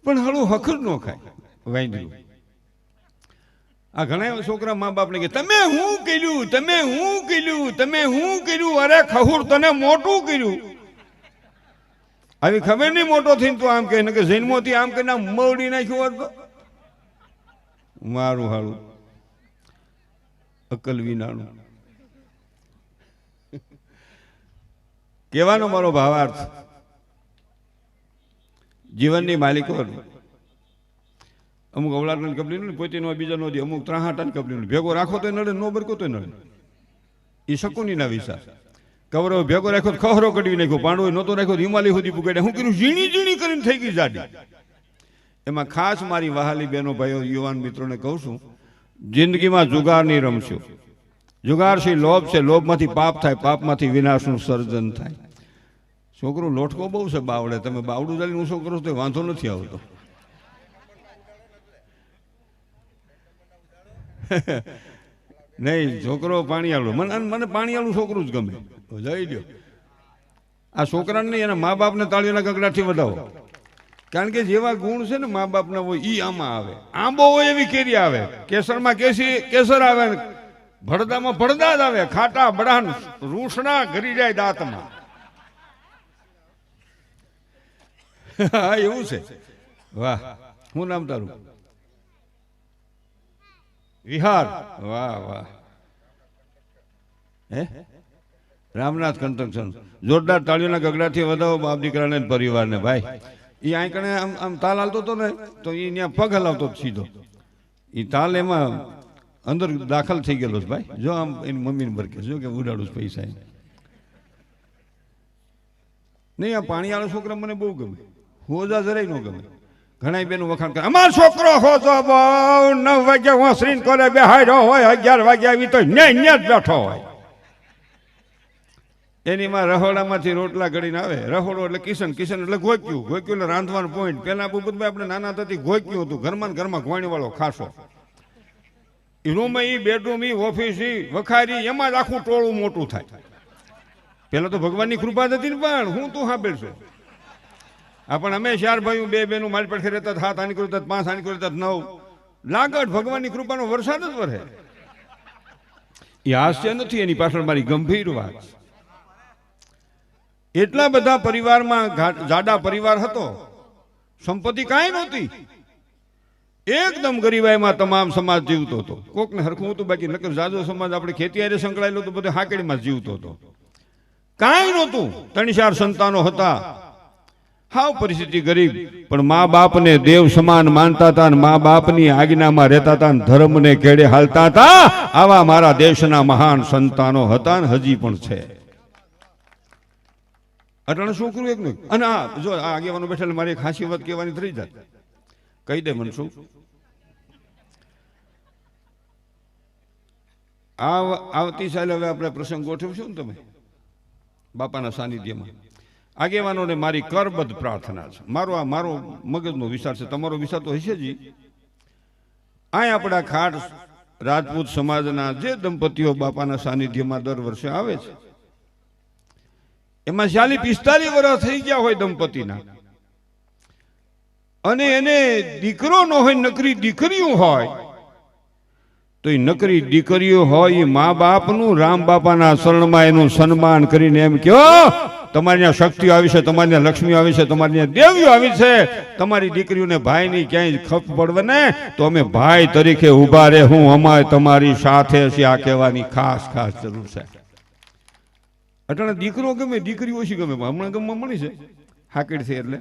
પણ હળું હખર ન ખાય વાંદરું. આ ઘણા છોકરા મા બાપને કે તમે હું કર્યું, તમે હું કર્યું, તમે હું કર્યું, અરે ખહુર તને મોટું કર્યું. આવી ખબર નહીં મોટો થઈને તું આમ કહે કે જન્મોથી આમ કહીને મવડી નાખ્યું હોત તો મારું હાળું અકલ વિનાનું. કહેવાનો મારો ભાવાર્થ, જીવનની માલિકો અમુક અવળાટની કપડી પોતે બીજા નો દે, અમુક 3-8 કપડી ભેગો રાખો તો નડે, નો બરકો તો નડે. એ શકુનીના વિચાર. કવરો ભેગો રાખ્યો ખહરો કઢવી નાખ્યો, પાંડવો નહોતો રાખ્યો હિમાલય સુધી પુગાડ્યા. હું કર્યું ઝીણી ઝીણી કરીને થઈ ગઈ જાડી. એમાં ખાસ મારી વહાલી બહેનો ભાઈઓ યુવાન મિત્રોને કહું છું, જિંદગીમાં જુગાર નહીં રમશો. જુગાર છે લોભ છે, લોભમાંથી પાપ થાય, પાપમાંથી વિનાશનું સર્જન થાય. છોકરો લોટકો બહુ છે બાવડે, તમે બાવડું ચાલીને ઊંચો કરો તો વાંધો નથી આવતો. નહીં છોકરો પાણીયાળું, મને પાણીયાળું છોકરું જ ગમે. જઈ લ્યો આ છોકરાને નહીં, એના મા બાપને તાળીઓના ગગડાથી વધાવો. કારણ કે જેવા ગુણ છે ને મા બાપના હોય ઈ આમાં આવે. આંબો હોય એવી કેરી આવે, કેસરમાં કેસર આવે, ભડદામાં ભડદા જ આવે, ખાટા બડાન રૂસણા ઘરી જાય દાંતમાં. હા એવું છે. વાહ, શું નામ તારું? વિહાર. વાહ વાહ. હે રામનાથ કન્સ્ટ્રક્શન. જોરદાર તાળીઓના ગગડાથી વધાવો બાપ દીકરાને પરિવારને. ભાઈ એ આંકણે આમ તાલ હાલતો હતો ને તો એ ત્યાં પગ હલાવતો સીધો. એ તાલ એમાં અંદર દાખલ થઈ ગયેલો છે ભાઈ. જો આમ એની મમ્મીને બરકે જો કે ઉડાડું પૈસા નહીં. આ પાણીવાળો છોકરા મને બહુ ગમે, હોજા જરાય ન ગમે. ઘણા બેનું વખાણ કરે અમારો છોકરો હોજો બહુ 9 વાગે હોસરીને કોલે બેહાડ્યો હોય, 11 વાગે આવી તો ન્યા જ બેઠો હોય. એની માં રહોડામાંથી રોટલા ઘડીને આવે. રહોડો એટલે કિશન, કિશન એટલે ગોક્યું, ગોક્યું એટલે રાંધવાનું પોઈન્ટ. પેલા બુબતભાઈ આપણે નાના થતી ગોક્યું હતું, ઘરમાં ને ઘરમાં ઘોણી વાળો ખાસો. એ રૂમ, એ બેડરૂમ, એ ઓફિસ, એ વખારી, એમાં જ આખું ટોળું મોટું થાય. પેલા તો ભગવાનની કૃપા હતી ને, પણ હું તું સાંભળશે. પણ અમે 4 ભાઈઓ 2 બહેનો મારી પડખે રહેતા, 7 આની કરતા 5 આની કરતા 9 લાગટ ભગવાનની કૃપાનો વરસાદ જ વરસે. એ હાસ્ય નથી, એની પાછળ મારી ગંભીર વાત. એટલા બધા પરિવારમાં જાડા પરિવાર હતો, સંપત્તિ કાંઈ નહોતી, એકદમ ગરીબાઈમાં તમામ સમાજ જીવતો હતો. કોકને હરખું હતું, બાકી નકર જાજો સમાજ આપણે ખેતી હારે સંકળાયેલો તો બધે હાકડીમાં જીવતો હતો. કાંઈ નહોતું, 3-4 સંતાનો હતા. હાવ પરિસ્થિતિ ગરીબ, પણ મા બાપને દેવ સમાન માનતા હતા, મા બાપની આજ્ઞામાં રહેતા હતા, ધર્મને કેડે હાલતા હતા. આવા મારા દેશના મહાન સંતાનો હતા ને હજી પણ છે. અટાણે છોકરું એક નહીં. અને આ જો આ આગેવાનો બેઠેલા મારી એક હાસી વાત કહેવાની થઈ જાય, કહી દે મનસુખ. આવતી સાલે હવે આપણે પ્રસંગ ગોઠવશું ને તમે બાપાના સાનિધ્યમાં. આગેવાનોને મારી કરબદ્ધ પ્રાર્થના છે. મારો મગજનો વિચાર છે, તમારો વિચાર તો હશે જ. આ આપણા ખાટ રાજપૂત સમાજના જે દંપતીઓ બાપાના સાનિધ્યમાં દર વર્ષે આવે છે, એમાં 40-45 વર્ષ થઈ ગયા હોય દંપતીના, અને એને દીકરો ન હોય, નકરી દીકરીઓ હોય, તો એ નકરી દીકરીઓ હોય એ મા બાપનું રામ બાપાના શરણમાં એનું સન્માન કરીને એમ કહો તમારી ત્યાં શક્તિ આવી છે, તમારી ત્યાં લક્ષ્મી આવી છે, તમારી ત્યાં દેવીઓ આવી છે. તમારી દીકરીઓને ભાઈની ક્યાંય ખપ પડવે ને તો અમે ભાઈ તરીકે ઉભા રહે, હું અમારે તમારી સાથે છે, આ કહેવાની ખાસ જરૂર છે. અટાણે દીકરો ગમે, દીકરી ઓછી ગમે, હમણાં ગમવા મળી છે હાકડ છે એટલે.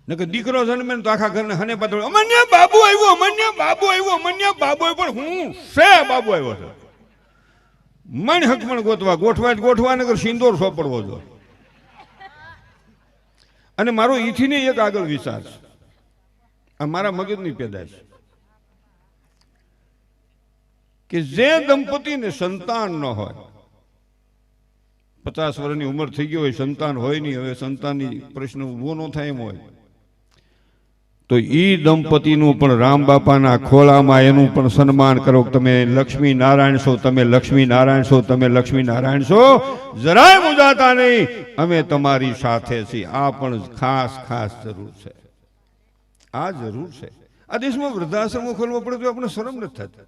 નકર દીકરો જન્મે તો આખા ઘરને હને પાત્ર અમન્ય બાબુ આવ્યો, અમન્ય બાબુ આવ્યો, અમન્ય બાબુ આવ્યો. પણ હું છે બાબુ આવ્યો છે. મન હકમણ ગોઠવા નગર સિંદોર સોપડવો જોઈએ. અને મારો ઈથી ને એક આગળ વિચાર છે, આ મારા મગજની પેદાશ, કે જે દંપતીને સંતાન ન હોય, 50 વર્ષની ઉંમર થઈ ગઈ હોય, સંતાન હોય નહીં, હવે સંતાનની પ્રશ્ન ઉભો ન થાય એમ હોય, તો ઈ દંપતીનું પણ રામ બાપાના ખોળામાં એનું પણ સન્માન કરો. તમે લક્ષ્મી નારાયણ છો, તમે લક્ષ્મી નારાયણ છો, તમે લક્ષ્મી નારાયણ છો, જરાય મુંજાતા નહીં, અમે તમારી સાથે છીએ. આ પણ ખાસ ખાસ જરૂર છે, આ જરૂર છે. આ દેશમાં વૃદ્ધાશ્રમો ખોલવો પડે તો આપણે શરમ નથી થતી.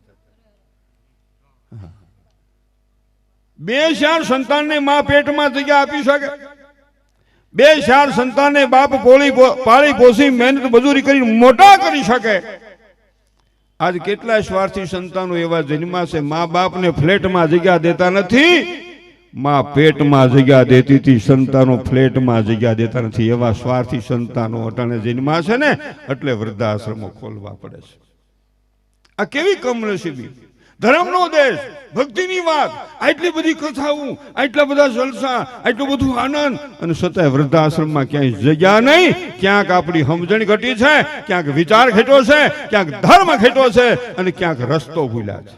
2-4 સંતાનને માં પેટમાં જગ્યા આપી શકે, 2-4 સંતાનને બાપ પાળી પોષી મહેનત મજૂરી કરી મોટા કરી શકે. આજ કેટલાય સ્વાર્થી સંતાનો એવા જન્મા છે, મા બાપને ફ્લેટમાં જગ્યા દેતા નથી, માં પેટમાં જગ્યા દેતી હતી, સંતાનો ફ્લેટમાં જગ્યા દેતા નથી. એવા સ્વાર્થી સંતાનો અટાણે જન્મા છે ને, એટલે વૃદ્ધાશ્રમો ખોલવા પડે છે. આ કેવી કમનસીબી! ધર્મનો દેશ, ભક્તિની વાત, આટલી બધી કથાઓ, આટલા બધા જલસા, આટલું બધું આનંદ, અને છતાંય વૃદ્ધાશ્રમમાં ક્યાંય જગ્યા નહીં. ક્યાંક આપણી સમજણ ઘટી છે, ક્યાંક વિચાર ઘટ્યો છે, ક્યાંક ધર્મ ઘટ્યો છે, અને ક્યાંક રસ્તો ભૂલ્યા છે.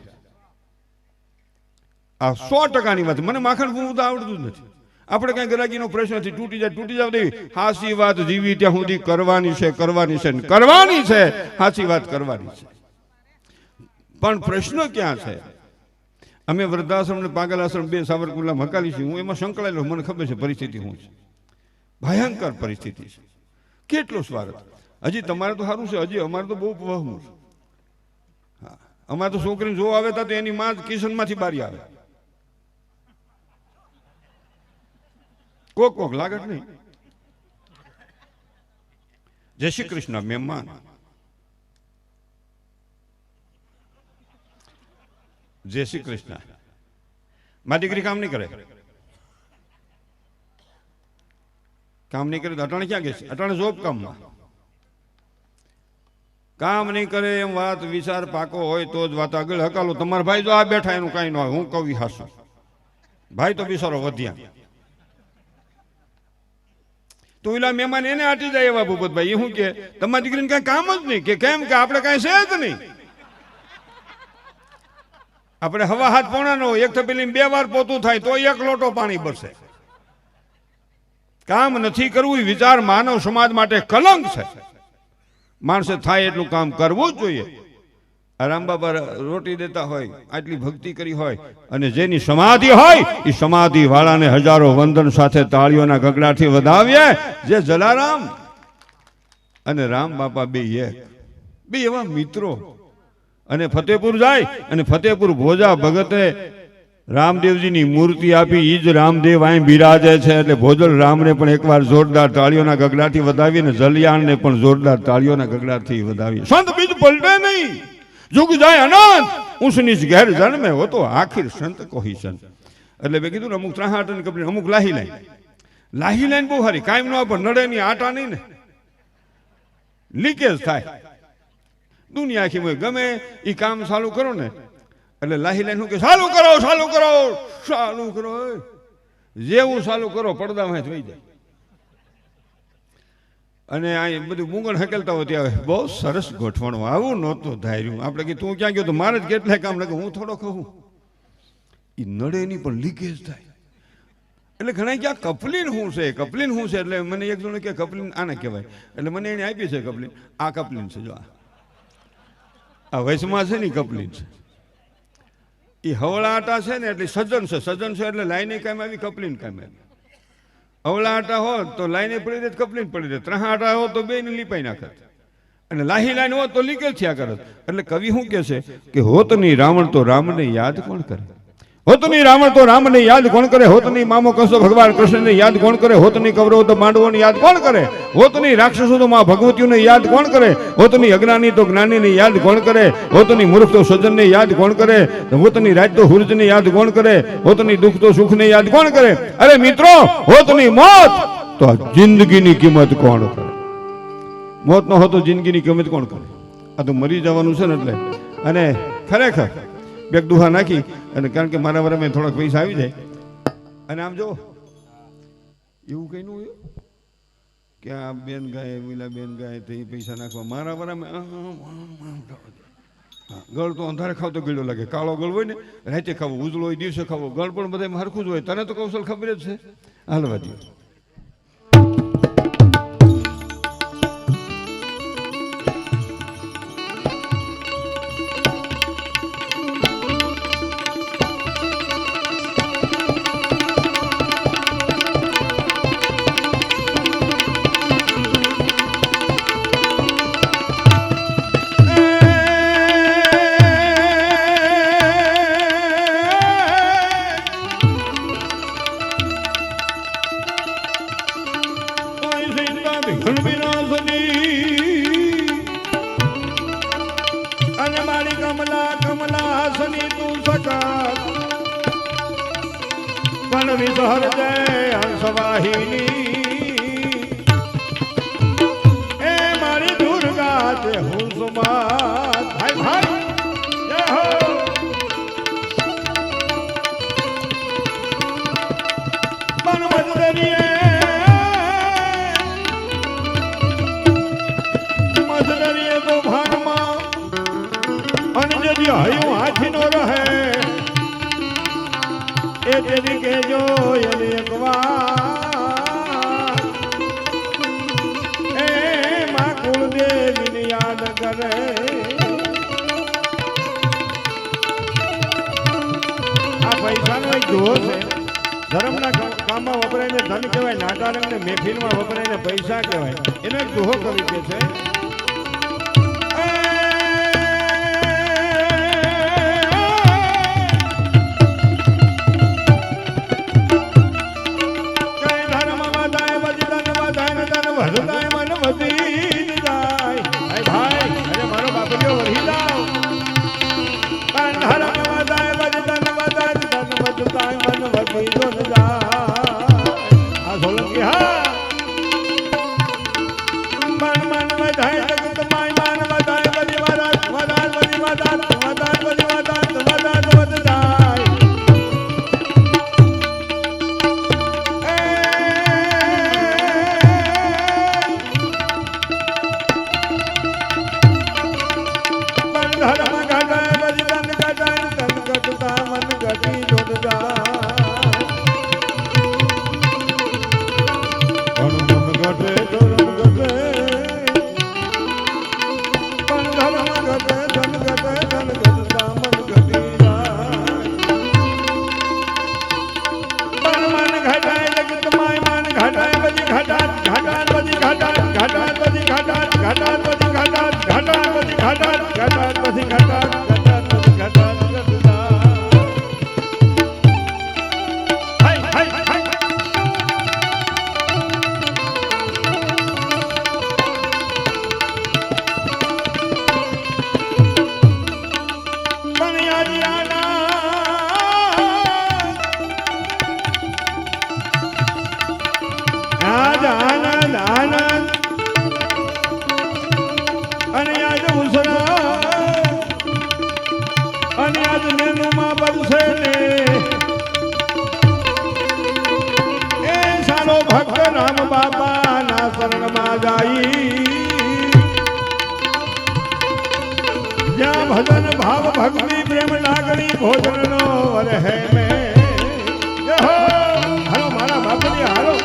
આ 100%ની વાત. મને માખણ પૂરું તો આવડતું જ નથી. આપણે કઈ ગરાગીનો પ્રશ્ન નથી, તૂટી જાવ દે. હાસી વાત જીવી ત્યાં સુધી કરવાની છે, કરવાની છે, કરવાની છે. હાસી વાત કરવાની છે. પણ પ્રશ્ન ક્યાં છે? અમે વૃદ્ધાશ્રમ ને પાગલ આશ્રમ 2 સાવરકુંડલા હકાલી છે. હું એમાં સંકળાયેલો, મને ખબર છે પરિસ્થિતિ શું છે. ભયંકર પરિસ્થિતિ છે. કેટલો સ્વાર્થ! હજી તમારે તો સારું છે, હજી અમારે તો બહુ વહમું છે. અમારે તો છોકરીને જોવા આવે તો એની માં કિશનમાંથી બારી આવે. કોક લાગત નહીં. જય શ્રી કૃષ્ણ મહેમાન. જય શ્રી કૃષ્ણ. મારી દીકરી કામ નહીં કરે, કામ નહીં કરે તો અટાણે ક્યાં ગઈ છે? અટાણે જોબ કામમાં. કામ નહીં કરે એમ વાત વિચાર પાકો હોય તો જ વાત આગળ હકાલો. તમારા ભાઈ જો આ બેઠા એનું કાંઈ ન હોય. હું કવિ હાસું, ભાઈ તો બિચારો વધ્યા. તો એલા મહેમાન એને આટી જાય એવા ભૂપતભાઈ. એ શું કે તમારી દીકરીને કઈ કામ જ નહીં, કે કેમ કે આપણે કઈ છે જ નહીં. આપણે હવા હાથ પોણા નો એક થપેલી 2 વાર પોતું થાય તો 1 લોટો પાણી બરસે. કામ નથી કરવું એ વિચાર માનવ સમાજ માટે કલંક છે. માણસે થાય એટલું કામ કરવું જ જોઈએ. રામબાબા રોટી દેતા હોય, આટલી ભક્તિ કરી હોય, અને જેની સમાધિ હોય એ સમાધિ વાળાને હજારો વંદન સાથે તાળીઓના ગગડાથી વધાવીએ. જે જલારામ અને રામ બાપા બે એવા મિત્રો. અને ફતેપુર જાય, અને ફતેપુર ભોજા ભગતે રામદેવજીની મૂર્તિ આપી. ઈ જ રામદેવ અહીં બિરાજે છે. એટલે ભોજલ રામને પણ એકવાર જોરદાર તાળીઓના ગગડાથી વધાવી, અને જલિયાણને પણ જોરદાર તાળીઓના ગગડાથી વધાવી. સંત બીજ પલટે નહીં, જુગ જાય અનંત, ઊંચની ઘેર જન્મે હો તો આખિર સંત કોઈ સંત. એટલે મેં કીધું ને, અમુક 3-8 કપડી, અમુક લાહી લાઈન બહુ સારી, કાયમ નો પણ નડે નહીં, આટા નહીં ને, લીકેજ થાય. દુનિયા આખી ગમે એ કામ ચાલુ કરો ને, એટલે લાહી લાઈન કે ચાલુ કરો, જેવું ચાલુ કરો પડદામાં થઈ જાય. અને આ બધું મૂંગણ હકેલતા હોય ત્યાં બહુ સરસ ગોઠવણું, આવું નહોતું ધાર્યું. આપણે કે તું ક્યાં ગયો તો મારે જ કેટલાય કામ લાગે, હું થોડો કહું. એ નડે નહીં પણ લીકેજ થાય. એટલે ઘણા ક્યાં કપલીન શું છે, કપલીન શું છે? એટલે મને એક જણ કે કપલીન આને કહેવાય. એટલે મને એને આપી છે કપલીન. આ કપલીન છે, જો આ વયસમાં છે ને કપલીન છે. એ હવળા આટા છે ને એટલે સજ્જન છે એટલે લાઈને કામ આવી, કપલીન કામ આવી. અવળા આટા હોત તો લાઈને પડી રહે, કપલીન પડી રહે. 3 આટા હોત તો 2 ને લીપાઈ નાખત, અને લાહી લાઈન હોત તો લીકેજ થયા કરત. એટલે કવિ શું કે છે કે હોતની રાવણ તો રામને યાદ કોણ કરે? હોતની રાવણ તો રામને યાદ કોણ કરે? હોતની મામો કસો ભગવાન કૃષ્ણને યાદ કોણ કરે? હોતની કૌરવો તો માંડવોને યાદ કોણ કરે? હોતની રાક્ષસો તો માં ભગવતીઓને યાદ કોણ કરે? હોતની અજ્ઞાની તો જ્ઞાનીને યાદ કોણ કરે? હોતની મૂર્ખ તો સજ્જનને યાદ કોણ કરે? હોતની રાજ તો હુરજને યાદ કોણ કરે? હોતની દુઃખ તો સુખને યાદ કોણ કરે? અરે મિત્રો, હોતની મોત તો જિંદગીની કિંમત કોણ કરે? મોત ન હોતો જિંદગીની કિંમત કોણ કરે? આ તો મરી જવાનું છે ને. એટલે અને ખરેખર બેક દુહા નાખી, અને કારણ કે મારા વારામાં થોડાક પૈસા આવી જાય. અને આમ જો એવું કઈ નું કે આ બેન ગાય, મીલા બેન ગાય, તો એ પૈસા નાખવા મારા વારામાં. ગળ તો અંધારે ખાવ તો ગળ્યો લાગે. કાળો ગળ હોય ને રાતે ખાવો, ઉજળો હોય દિવસે ખાવો, ગળ પણ બધા હરખું જ હોય. તને તો કૌશલ ખબર જ છે. હાલવા દે. વિનાશની અને મારી કમલા કમલા હસની તું સકા પણ વિસહર જય હંસવાહિની એ મારી દુર્ગા તે હું સુમા ભાઈ ભાઈ જય હો પણ મજદરીએ તો ભાનમાં અને જે હયું હાથી નો રહે એ તેરી કેજો એને એકવાર એ માં કુળદેવીને યાદ કરે આ પૈસાનો એક દોષ છે ધર્મના કામમાં વપરાય ને ધન કહેવાય નાટારંગ ને મહેફિલમાં વપરાય ને પૈસા કહેવાય એનો એક દોહો કવિ કે છે भजन भाव भक्ति प्रेम लागणी भोजन नो रहे में हलो मारा बापू हालो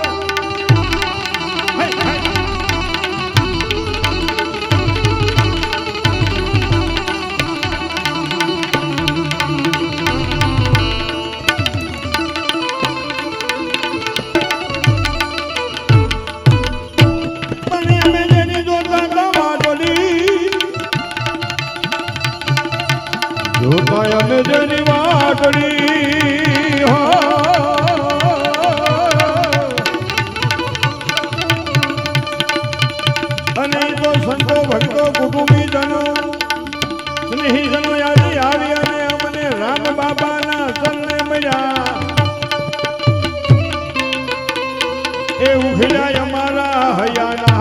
जनी वाटड़ी हो अने तो संतो भक्तो कुटुंबी जनो स्नेही जनो यादी आवी अने अमने राम बाबा ना सन्ने मळ्या ए उभीला अमारा हयाना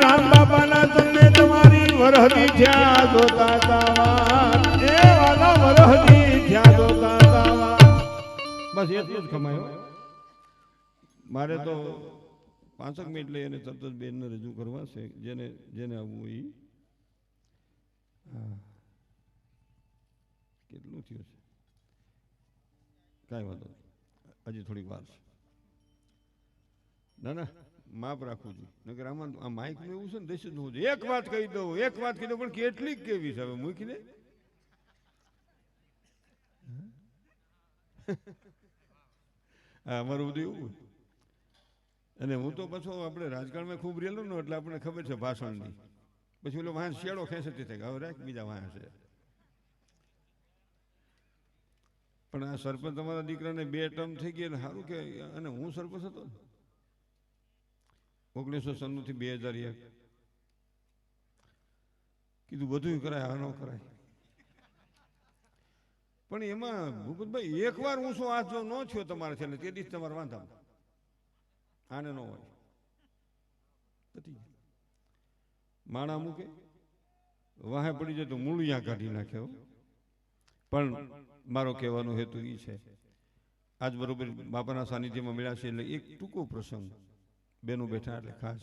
राम बाबा ना तन्ने तुम्हारी वरहदी थया जोता तावा ए वाला वरहदी थया जोता तावा बस એટલું જ કમાયો મારે તો 5 મિનિટ લઈ અને તરત જ બેનને રજૂ કરવા છે, જેને જેને આવવું એ. હા, કેટલું થયું છે? કાંઈ વાંધો નહીં, હજી થોડીક વાર છે. ના ના, માપ રાખવું જોઈએ, નકર આમાં આ માઇકનું એવું છે ને, દસ જ ન હોવું જોઈએ. એક વાત કહી દઉં, પણ કેટલીક કેવી છે હવે મૂકીને. હા, અમારું બધું એવું હોય. અને હું તો પાછો આપણે રાજકારણમાં ખૂબ રેલો ને, એટલે આપણને ખબર છે ભાષણની. પછી ઓલો વાંસ શેડો ખેંચતી થાય, હવે રાખ બીજા વાંસ છે. પણ આ સરપંચ તમારા દીકરાને 2 ટર્મ થઈ ગઈ એટલે સારું કે. અને હું સરપંચ હતો 1996 થી 2001. કીધું બધું કરાય, આ ન કરાય. પણ એમાં ભૂપતભાઈ એકવાર ઊંચો હાથ જો ન થયો તમારે છે, તે દિવસ તમારે વાંધા આને ન હોય. માણા મૂકે વાહે પડી જાય તો મૂળિયા કાઢી નાખે. પણ મારો કહેવાનો હેતુ એ છે, આજ બરોબર બાપાના સાનિધ્યમાં મળ્યા છે એટલે એક ટૂંકો પ્રસંગ બેનો બેઠા એટલે ખાસ